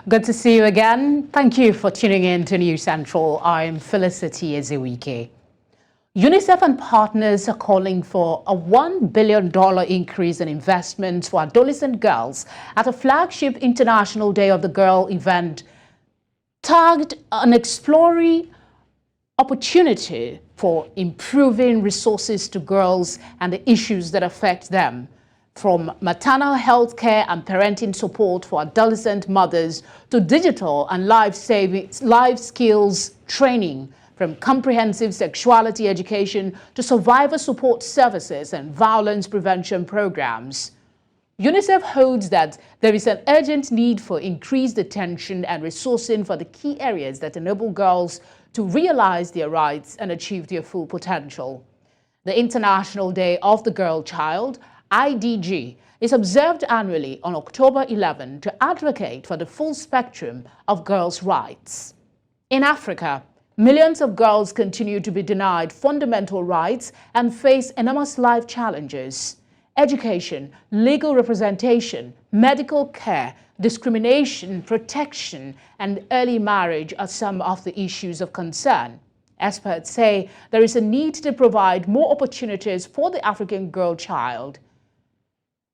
Good to see you again. Thank you for tuning in to News Central. I'm Felicity Ezewuike. UNICEF and partners are calling for a $1 billion increase in investments for adolescent girls at a flagship International Day of the Girl event tagged an exploring opportunity for improving resources to girls and the issues that affect them, from maternal health care and parenting support for adolescent mothers to digital and life skills training, from comprehensive sexuality education to survivor support services and violence prevention programs. UNICEF holds that there is an urgent need for increased attention and resourcing for the key areas that enable girls to realize their rights and achieve their full potential. The International Day of the Girl Child, IDG, is observed annually on October 11 to advocate for the full spectrum of girls' rights. In Africa, millions of girls continue to be denied fundamental rights and face enormous life challenges. Education, legal representation, medical care, discrimination, protection, and early marriage are some of the issues of concern. Experts say there is a need to provide more opportunities for the African girl child.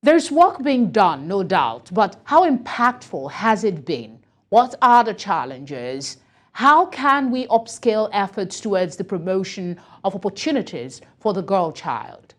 There's work being done, no doubt, but how impactful has it been? What are the challenges? How can we upscale efforts towards the promotion of opportunities for the girl child?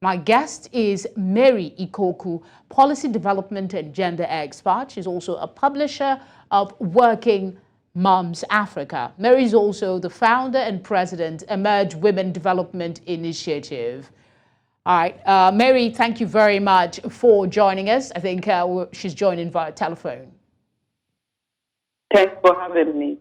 My guest is Mary Ikoku, policy development and gender expert. She's also a publisher of Working Moms Africa. Mary is also the founder and president, Emerge Women Development Initiative. All right, Mary, thank you very much for joining us. I think she's joining via telephone. Thanks for having me.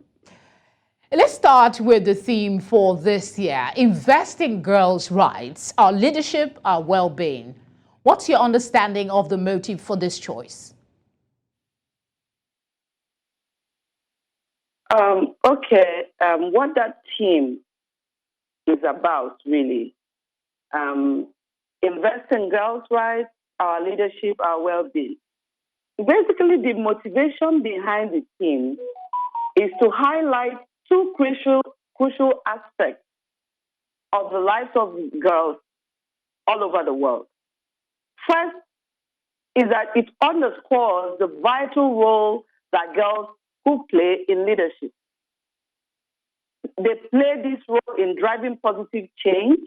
Let's start with the theme for this year: investing girls' rights, our leadership, our well-being. What's your understanding of the motive for this choice? What that theme is about, really, investing girls' rights, our leadership, our well-being. Basically, the motivation behind the theme is to highlight two crucial aspects of the lives of girls all over the world. First is that it underscores the vital role that girls could play in leadership. They play this role in driving positive change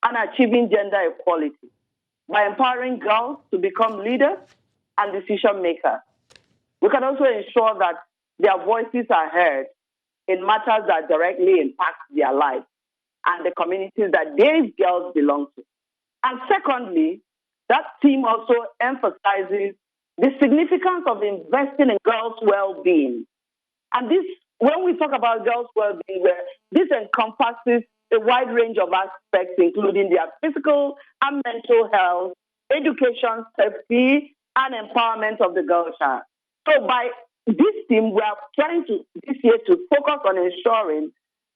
and achieving gender equality by empowering girls to become leaders and decision makers. We can also ensure that their voices are heard in matters that directly impact their lives and the communities that these girls belong to. And secondly, that theme also emphasizes the significance of investing in girls' well-being. And this, when we talk about girls' well-being, this encompasses a wide range of aspects, including their physical and mental health, education, safety, and empowerment of the girl child. So by this team, we are trying this year to focus on ensuring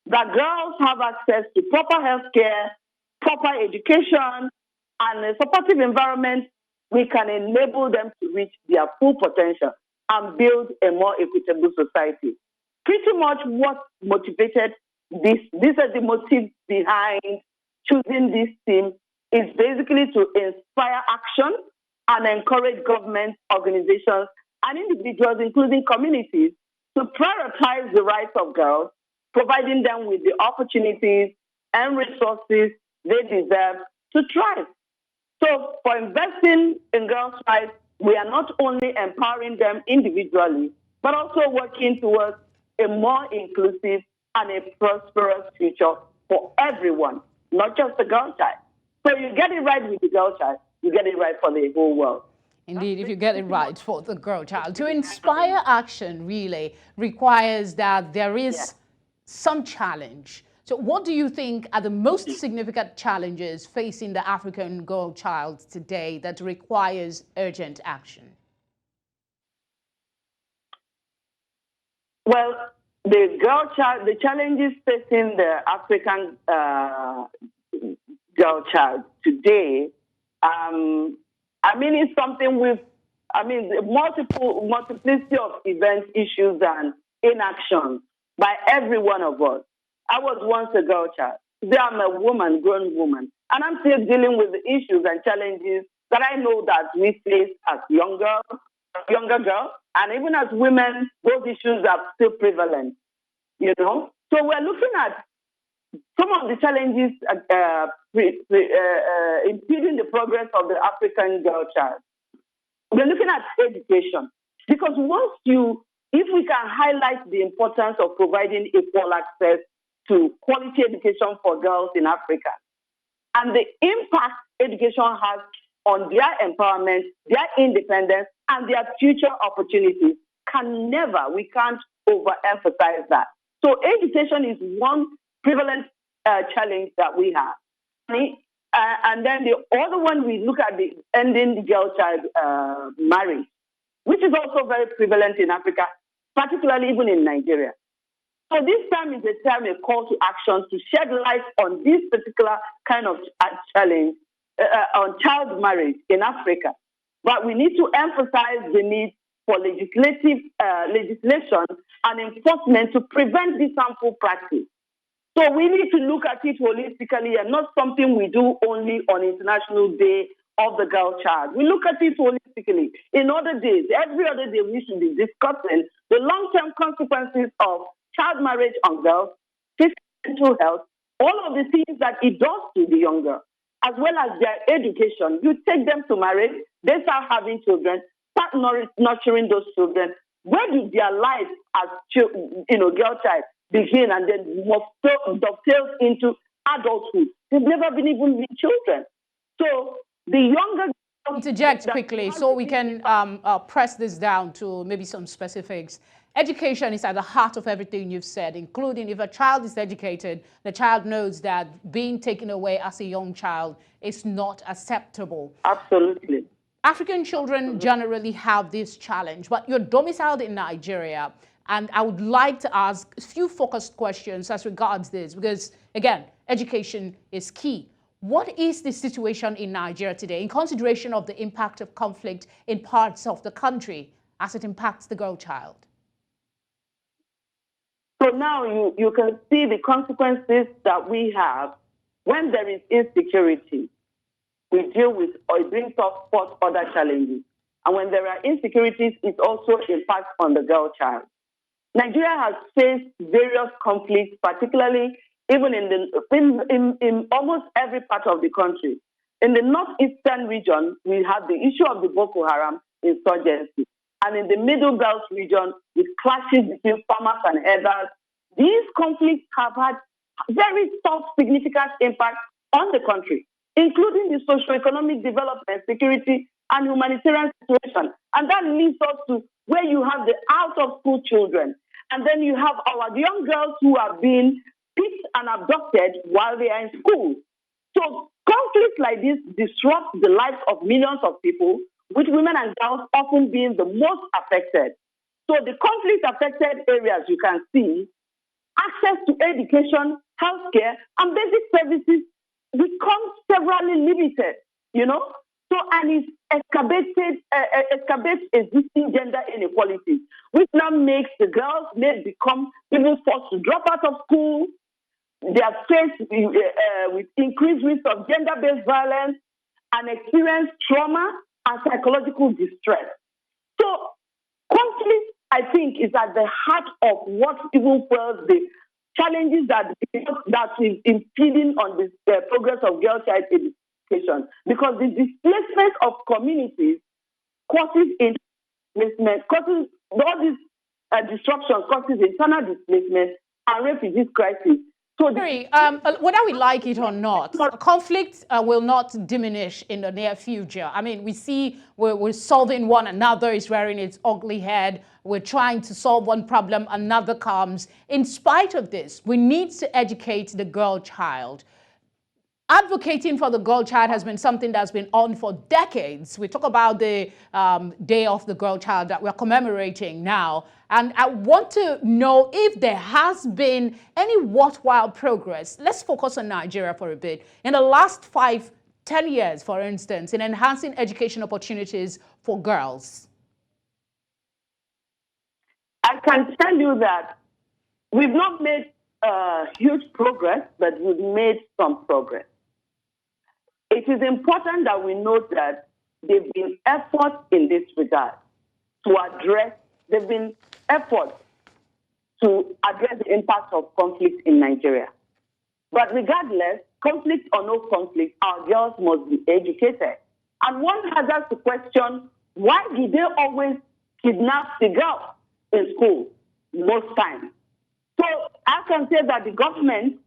that girls have access to proper health care, proper education, and a supportive environment. We can enable them to reach their full potential and build a more equitable society. Pretty much what motivated this is the motive behind choosing this team, is basically to inspire action and encourage government, organizations, and individuals, including communities, to prioritize the rights of girls, providing them with the opportunities and resources they deserve to thrive. So for investing in girls' rights, we are not only empowering them individually, but also working towards a more inclusive and a prosperous future for everyone, not just the girl child. So you get it right with the girl child, you get it right for the whole world. Indeed, if you get it right for the girl child. To inspire action really requires that there is some challenge. So what do you think are the most significant challenges facing the African girl child today that requires urgent action? Well, the challenges facing the African girl child today, it's something we've I mean, the multiplicity of events, issues, and inaction by every one of us. I was once a girl child. Today I'm a woman, grown woman, and I'm still dealing with the issues and challenges that I know that we face as younger girls, and even as women, those issues are still prevalent. You know, so we're looking at some of the challenges impeding the progress of the African girl child. We're looking at education, because if we can highlight the importance of providing equal access to quality education for girls in Africa and the impact education has on their empowerment, their independence, and their future opportunities, we can't overemphasize that. So education is one prevalent challenge that we have. And then the other one, we look at the ending the girl child marriage, which is also very prevalent in Africa, particularly even in Nigeria. So this time is a call to action to shed light on this particular kind of challenge on child marriage in Africa. But we need to emphasize the need for legislation and enforcement to prevent this harmful practice. So we need to look at it holistically and not something we do only on International Day of the Girl Child. We look at it holistically. In other days, every other day, we should be discussing the long-term consequences of child marriage on girls, physical and mental health, all of the things that it does to the young girl, as well as their education. You take them to marriage, they start having children, start nurturing those children. Where do their life as girl child begin and then dovetails into adulthood? They've never been even children. So the younger... Interject quickly so we can press this down to maybe some specifics. Education is at the heart of everything you've said, including if a child is educated, the child knows that being taken away as a young child is not acceptable. Absolutely. African children generally have this challenge, but you're domiciled in Nigeria, and I would like to ask a few focused questions as regards this, because, again, education is key. What is the situation in Nigeria today in consideration of the impact of conflict in parts of the country as it impacts the girl child? So now you can see the consequences that we have when there is insecurity. We deal with or it brings up forth other challenges. And when there are insecurities, it also impacts on the girl child. Nigeria has faced various conflicts, particularly even in almost every part of the country. In the northeastern region, we have the issue of the Boko Haram insurgency. And in the Middle Belt region, with clashes between farmers and herders, these conflicts have had very tough, significant impact on the country, including the socio-economic development, security, and humanitarian situation. And that leads us to where you have the out-of-school children. And then you have our young girls who are being picked and abducted while they are in school. So conflicts like this disrupt the lives of millions of people, with women and girls often being the most affected. So the conflict-affected areas, you can see, access to education, healthcare, and basic services becomes severely limited, So, and it excavates existing gender inequalities, which now makes the girls may become even forced to drop out of school. They are faced with increased risk of gender-based violence and experience trauma and psychological distress. So conflict, I think, is at the heart of what even fuels the challenges that is impeding on the progress of girl child education, because the displacement of communities causes displacement, causes all these disruptions, causes internal displacement and refugees crisis. So whether we like it or not, conflict will not diminish in the near future. I mean, we see we're solving one another, is rearing its ugly head. We're trying to solve one problem, another comes. In spite of this, we need to educate the girl child. Advocating for the girl child has been something that's been on for decades. We talk about the Day of the Girl Child that we're commemorating now. And I want to know if there has been any worthwhile progress. Let's focus on Nigeria for a bit. In the last 5-10 10 years, for instance, in enhancing education opportunities for girls? I can tell you that we've not made huge progress, but we've made some progress. It is important that we note that there have been efforts in this regard to address, there have been efforts to address the impact of conflict in Nigeria. But regardless, conflict or no conflict, our girls must be educated. And one has to question, why do they always kidnap the girls in school most times? So I can say that the government,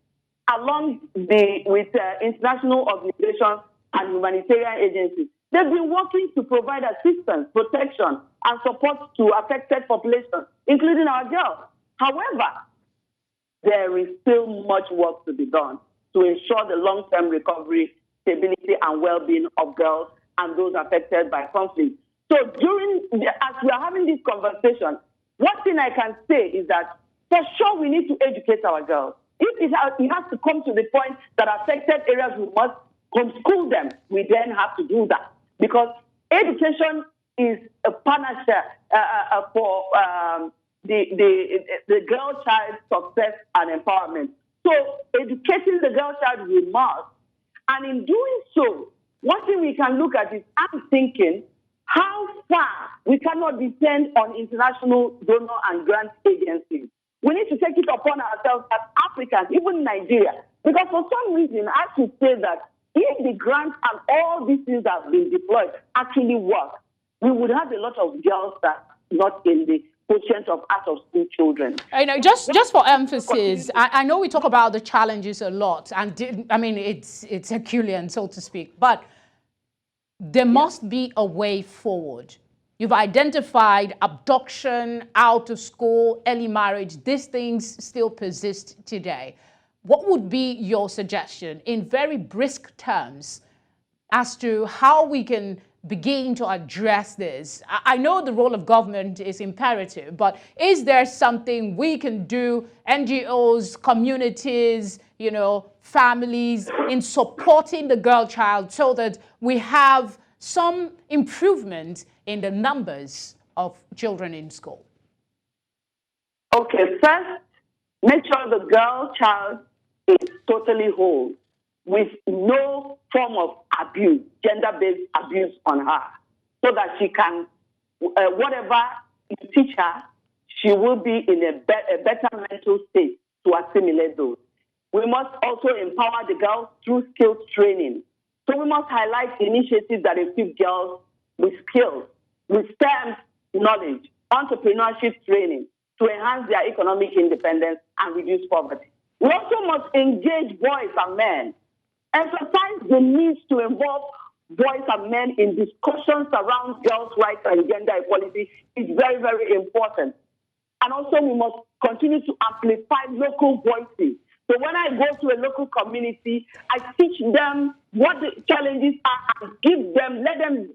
along with international organizations and humanitarian agencies, they've been working to provide assistance, protection, and support to affected populations, including our girls. However, there is still much work to be done to ensure the long-term recovery, stability, and well-being of girls and those affected by conflict. So as we are having this conversation, one thing I can say is that for sure we need to educate our girls. If it has to come to the point that affected areas we must homeschool them, we then have to do that. Because education is a panacea for the girl child success and empowerment. So educating the girl child we must. And in doing so, one thing we can look at is, I'm thinking, how far we cannot depend on international donor and grant agencies. We need to take it upon ourselves as Africans, even Nigeria, because for some reason, I should say that if the grants and all these things that have been deployed actually work, we would have a lot of girls that are not in the quotient of out-of-school children. I know, just for emphasis, I know we talk about the challenges a lot, and I mean, it's Herculean, so to speak, but there must be a way forward. You've identified abduction, out of school, early marriage. These things still persist today. What would be your suggestion in very brisk terms as to how we can begin to address this? I know the role of government is imperative, but is there something we can do, NGOs, communities, families, in supporting the girl child so that we have some improvement in the numbers of children in school? Okay, first, make sure the girl child is totally whole, with no form of abuse, gender-based abuse on her, so that she can, whatever you teach her, she will be in a better mental state to assimilate those. We must also empower the girls through skills training. So we must highlight initiatives that equip girls with skills, with STEM knowledge, entrepreneurship training to enhance their economic independence and reduce poverty. We also must engage boys and men, emphasize the need to involve boys and men in discussions around girls' rights and gender equality is very, very important. And also we must continue to amplify local voices. So when I go to a local community, I teach them what the challenges are and give them,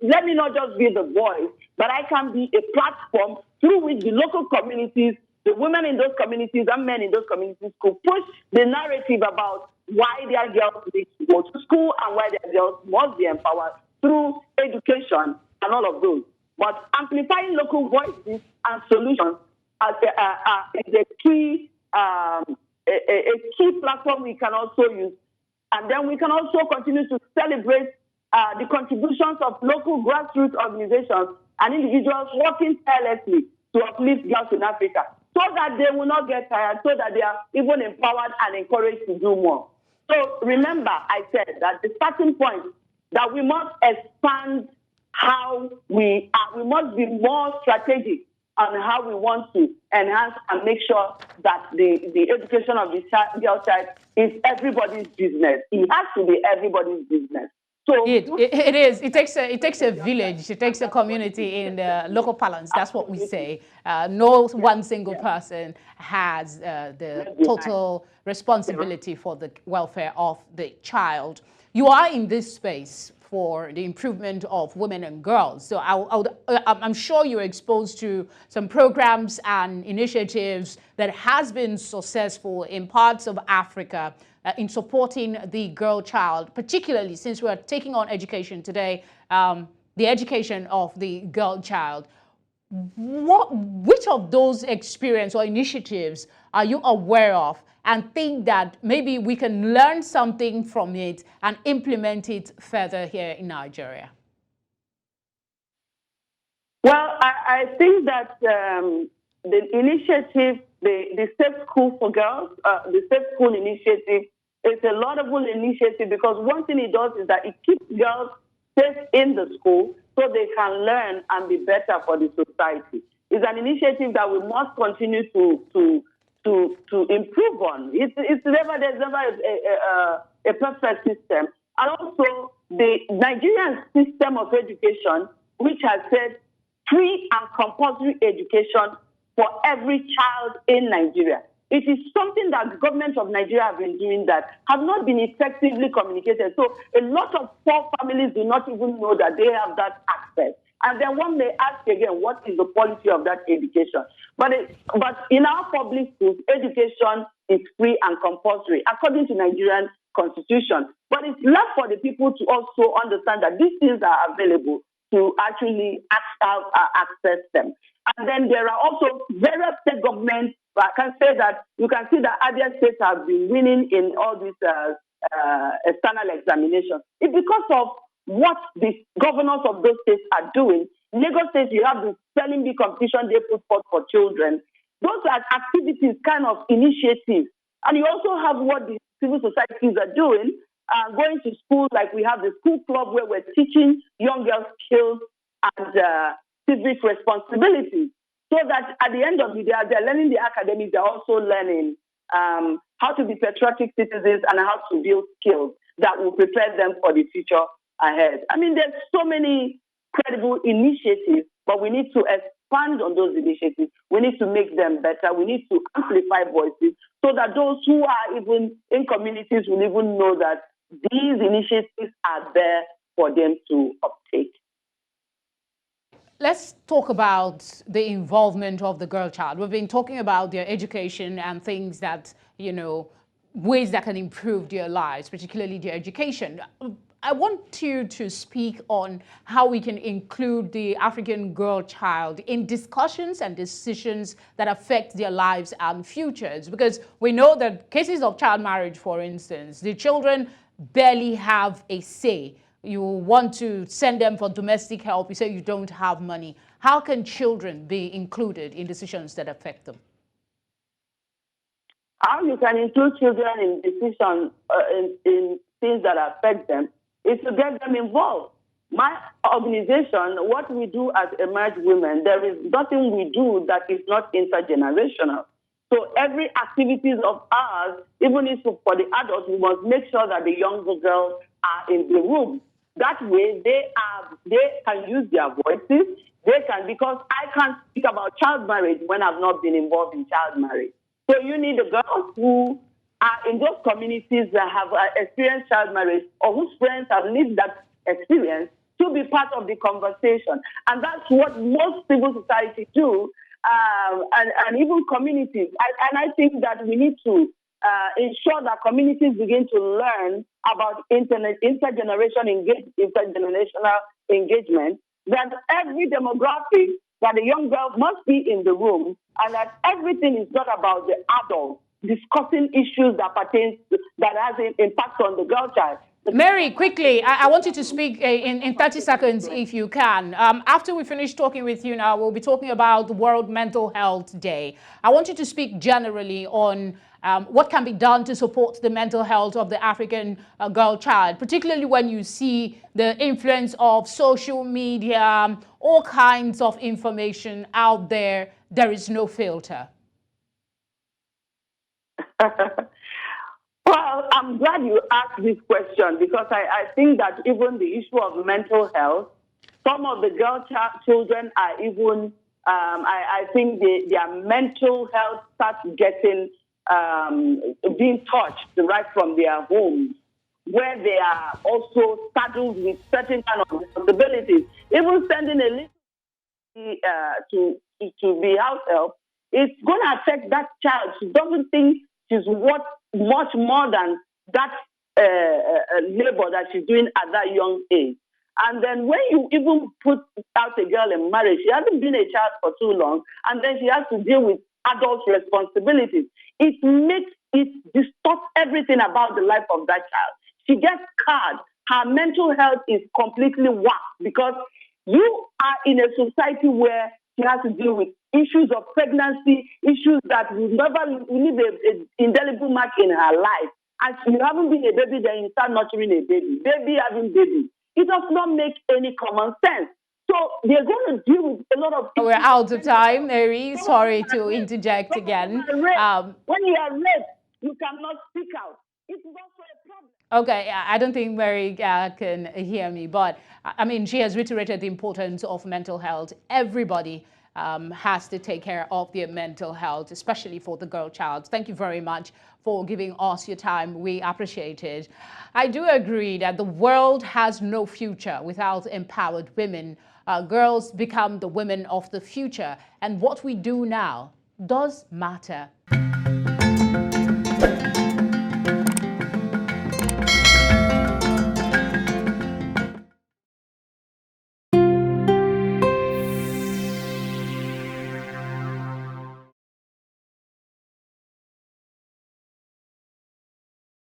let me not just be the voice, but I can be a platform through which the local communities, the women in those communities and men in those communities could push the narrative about why their girls need to go to school and why their girls must be empowered through education and all of those. But amplifying local voices and solutions is a key platform we can also use. And then we can also continue to celebrate the contributions of local grassroots organizations and individuals working tirelessly to uplift girls in Africa, so that they will not get tired, so that they are even empowered and encouraged to do more. So remember, I said that the starting point that we must expand how we must be more strategic on how we want to enhance and make sure that the education of the girl child is everybody's business. It has to be everybody's business. So it is. It takes a village. It takes a community in the local parlance. That's what we say. No one single person has the total responsibility for the welfare of the child. You are in this space for the improvement of women and girls. So I'm sure you're exposed to some programs and initiatives that has been successful in parts of Africa in supporting the girl child, particularly since we're taking on education today, the education of the girl child. Which of those experience or initiatives are you aware of and think that maybe we can learn something from it and implement it further here in Nigeria? Well, I think that the initiative, the Safe School for Girls, the Safe School initiative is a laudable initiative because one thing it does is that it keeps girls safe in the school so they can learn and be better for the society. It's an initiative that we must continue to improve on. There's never a perfect system. And also the Nigerian system of education, which has said free and compulsory education for every child in Nigeria. It is something that the government of Nigeria have been doing that have not been effectively communicated. So a lot of poor families do not even know that they have that access. And then one may ask again, what is the quality of that education? But in our public schools, education is free and compulsory, according to Nigerian constitution. But it's left for the people to also understand that these things are available to actually access them. And then there are also various state governments. I can say that you can see that other states have been winning in all these external examinations. It's because of what the governors of those states are doing. In Lagos State, you have the spelling bee competition they put forth for children. Those are activities, kind of initiatives. And you also have what the civil societies are doing, going to school, like we have the school club where we're teaching young girls skills and civic responsibility. So that at the end of the day, as they're learning the academics, they're also learning how to be patriotic citizens and how to build skills that will prepare them for the future ahead. I mean, there's so many credible initiatives, but we need to expand on those initiatives. We need to make them better. We need to amplify voices so that those who are even in communities will even know that these initiatives are there for them to uptake. Let's talk about the involvement of the girl child. We've been talking about their education and things that, ways that can improve their lives, particularly their education. I want you to speak on how we can include the African girl child in discussions and decisions that affect their lives and futures. Because we know that cases of child marriage, for instance, the children barely have a say. You want to send them for domestic help, you say you don't have money. How can children be included in decisions that affect them? How you can include children in decisions, in things that affect them, is to get them involved. My organization, what we do as Emerge Women, there is nothing we do that is not intergenerational. So every activities of ours, even if for the adults, we must make sure that the younger girls are in the room. That way, they can use their voices. They can, because I can't speak about child marriage when I've not been involved in child marriage. So you need the girls who are in those communities that have experienced child marriage or whose friends have lived that experience to be part of the conversation. And that's what most civil society do, and even communities. And I think that we need to ensure that communities begin to learn about intergenerational engagement, that every demographic, that the young girl must be in the room, and that everything is not about the adult discussing issues that has an impact on the girl child. Mary, quickly, I want you to speak in 30 seconds if you can. After we finish talking with you now, we'll be talking about the World Mental Health Day. I want you to speak generally on what can be done to support the mental health of the African girl child, particularly when you see the influence of social media, all kinds of information out there. There is no filter. Well, I'm glad you asked this question because I think that even the issue of mental health, some of the children are even, I think their mental health starts getting, being touched right from their homes. where they are also saddled with certain kind of responsibilities. Even sending a list to be house help, it's going to affect that child. She doesn't think she's worth much more than that labor that she's doing at that young age. And then when you even put out a girl in marriage, she hasn't been a child for too long, and then she has to deal with adult responsibilities. It distorts everything about the life of that child. She gets scarred. Her mental health is completely whacked because you are in a society where she has to deal with issues of pregnancy, issues that will never leave an indelible mark in her life. And you haven't been a baby, then you start nurturing a baby. Baby having baby. It does not make any common sense. So they're going to deal with a lot of... We're out of time, Mary. Sorry to interject again. When you are raped, you cannot speak out. It's also a problem. Okay, I don't think Mary can hear me, but I mean, she has reiterated the importance of mental health. Everybody has to take care of their mental health, especially for the girl child. Thank you very much for giving us your time. We appreciate it. I do agree that the world has no future without empowered women. Girls become the women of the future, and what we do now does matter.